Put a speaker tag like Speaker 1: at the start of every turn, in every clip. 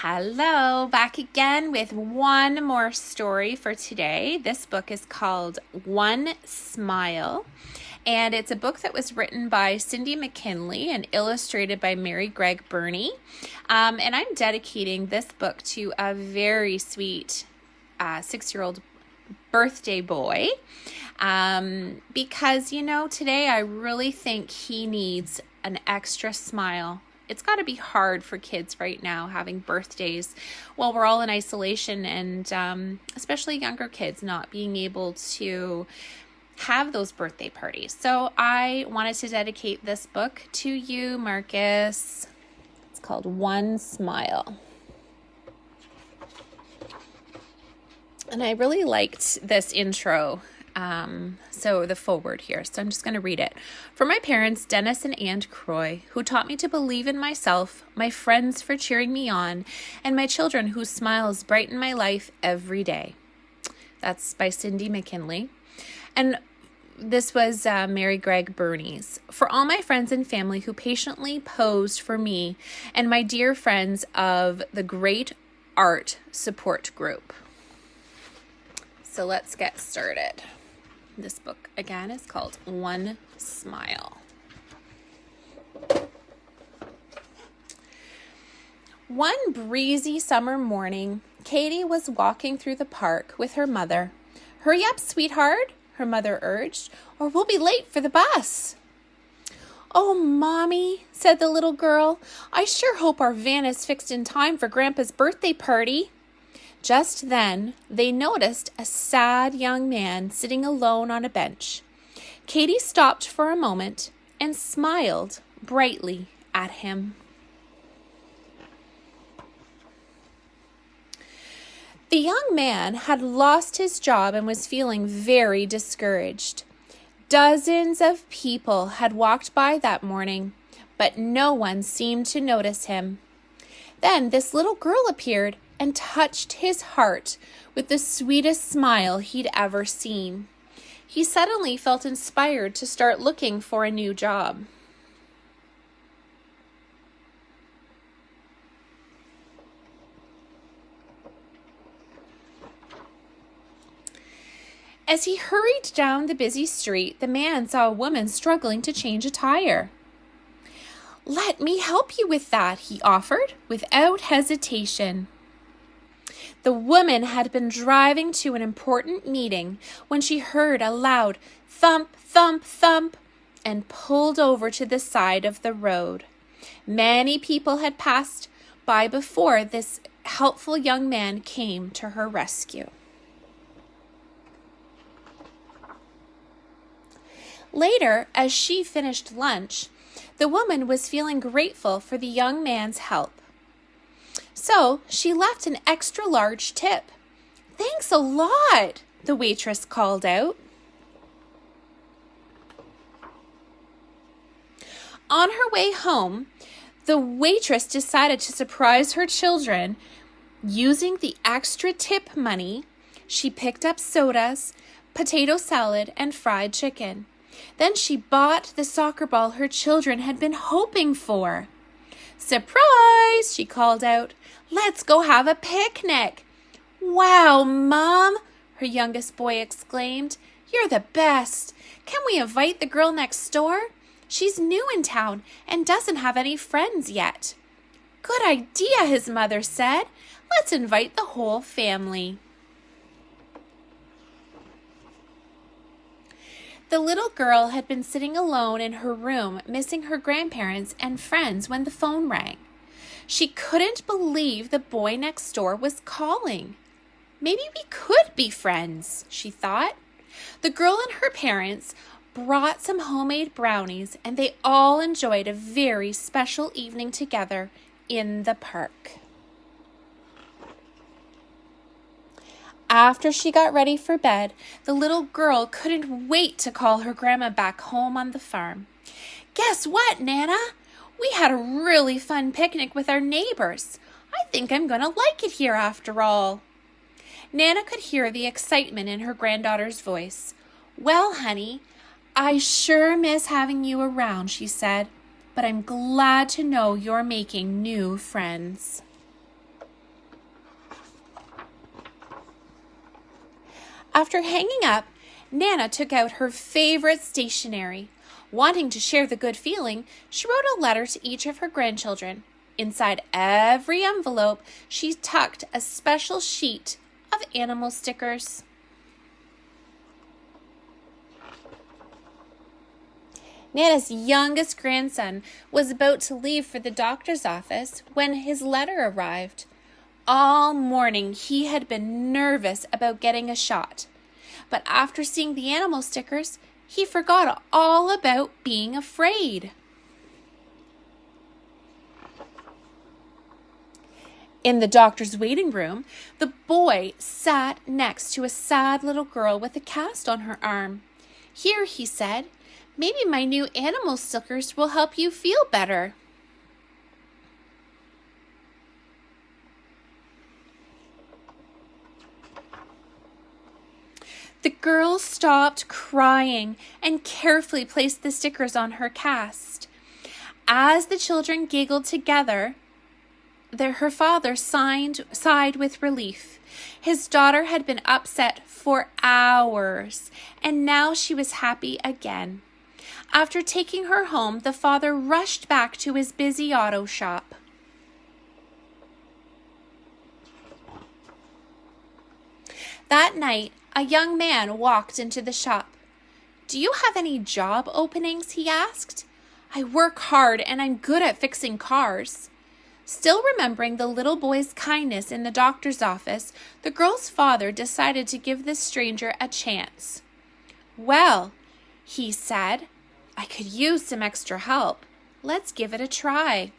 Speaker 1: Hello, back again with one more story for today. This book is called One Smile, and it's a book that was written by Cindy McKinley and illustrated by Mary Greg Burney. And I'm dedicating this book to a very sweet 6-year-old birthday boy because, today I really think he needs an extra smile. It's got to be hard for kids right now having birthdays while we're all in isolation and especially younger kids not being able to have those birthday parties. So I wanted to dedicate this book to you, Marcus. It's called One Smile. And I really liked this intro. So the forward here. So I'm just going to read it. For my parents, Dennis and Ann Croy, who taught me to believe in myself, my friends for cheering me on, and my children whose smiles brighten my life every day. That's by Cindy McKinley. And this was Mary Greg Burney's. For all my friends and family who patiently posed for me and my dear friends of the Great Art Support Group. So let's get started. This book, again, is called One Smile. One breezy summer morning, Katie was walking through the park with her mother. "Hurry up, sweetheart," her mother urged, "or we'll be late for the bus." "Oh, Mommy," said the little girl, "I sure hope our van is fixed in time for Grandpa's birthday party." Just then, they noticed a sad young man sitting alone on a bench. Katie stopped for a moment and smiled brightly at him. The young man had lost his job and was feeling very discouraged. Dozens of people had walked by that morning, but no one seemed to notice him. Then this little girl appeared and touched his heart with the sweetest smile he'd ever seen. He suddenly felt inspired to start looking for a new job. As he hurried down the busy street, the man saw a woman struggling to change a tire. "Let me help you with that," he offered without hesitation. The woman had been driving to an important meeting when she heard a loud thump, thump, thump, and pulled over to the side of the road. Many people had passed by before this helpful young man came to her rescue. Later, as she finished lunch, the woman was feeling grateful for the young man's help. So she left an extra large tip. "Thanks a lot," the waitress called out. On her way home, the waitress decided to surprise her children. Using the extra tip money, she picked up sodas, potato salad, and fried chicken. Then she bought the soccer ball her children had been hoping for. "Surprise!" she called out. "Let's go have a picnic." "Wow, Mom!" her youngest boy exclaimed. "You're the best. Can we invite the girl next door? She's new in town and doesn't have any friends yet." "Good idea," his mother said. "Let's invite the whole family." The little girl had been sitting alone in her room, missing her grandparents and friends when the phone rang. She couldn't believe the boy next door was calling. Maybe we could be friends, she thought. The girl and her parents brought some homemade brownies, and they all enjoyed a very special evening together in the park. After she got ready for bed, the little girl couldn't wait to call her grandma back home on the farm. "Guess what, Nana? We had a really fun picnic with our neighbors. I think I'm going to like it here after all." Nana could hear the excitement in her granddaughter's voice. "Well, honey, I sure miss having you around," she said, "but I'm glad to know you're making new friends." After hanging up, Nana took out her favorite stationery. Wanting to share the good feeling, she wrote a letter to each of her grandchildren. Inside every envelope, she tucked a special sheet of animal stickers. Nana's youngest grandson was about to leave for the doctor's office when his letter arrived. All morning he had been nervous about getting a shot, but after seeing the animal stickers, he forgot all about being afraid. In the doctor's waiting room, the boy sat next to a sad little girl with a cast on her arm. "Here," he said, "maybe my new animal stickers will help you feel better." The girl stopped crying and carefully placed the stickers on her cast. As the children giggled together, her father sighed with relief. His daughter had been upset for hours, and now she was happy again. After taking her home, the father rushed back to his busy auto shop. That night, a young man walked into the shop. "Do you have any job openings?" he asked. "I work hard and I'm good at fixing cars." Still remembering the little boy's kindness in the doctor's office, the girl's father decided to give this stranger a chance. "Well," he said, "I could use some extra help. Let's give it a try."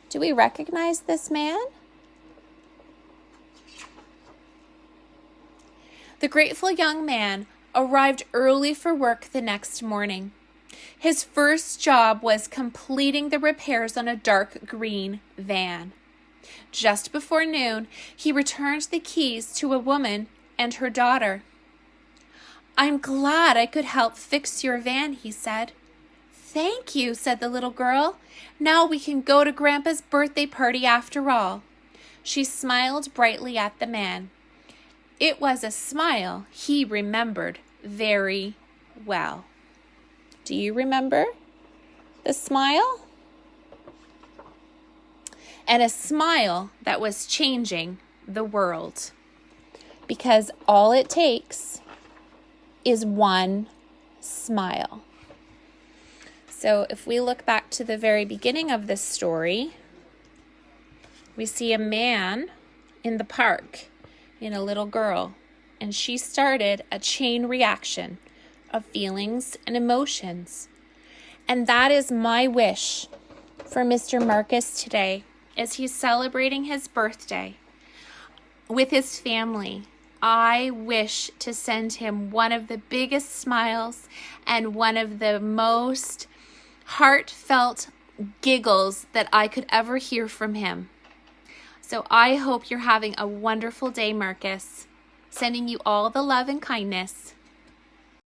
Speaker 1: Do we recognize this man? The grateful young man arrived early for work the next morning. His first job was completing the repairs on a dark green van. Just before noon, he returned the keys to a woman and her daughter. "I'm glad I could help fix your van," he said. "Thank you," said the little girl. "Now we can go to Grandpa's birthday party after all." She smiled brightly at the man. It was a smile he remembered very well. Do you remember the smile? And a smile that was changing the world. Because all it takes is one smile. So if we look back to the very beginning of this story, we see a man in the park and a little girl, and she started a chain reaction of feelings and emotions. And that is my wish for Mr. Marcus today as he's celebrating his birthday with his family. I wish to send him one of the biggest smiles and one of the most heartfelt giggles that I could ever hear from him. So I hope you're having a wonderful day, Marcus. Sending you all the love and kindness.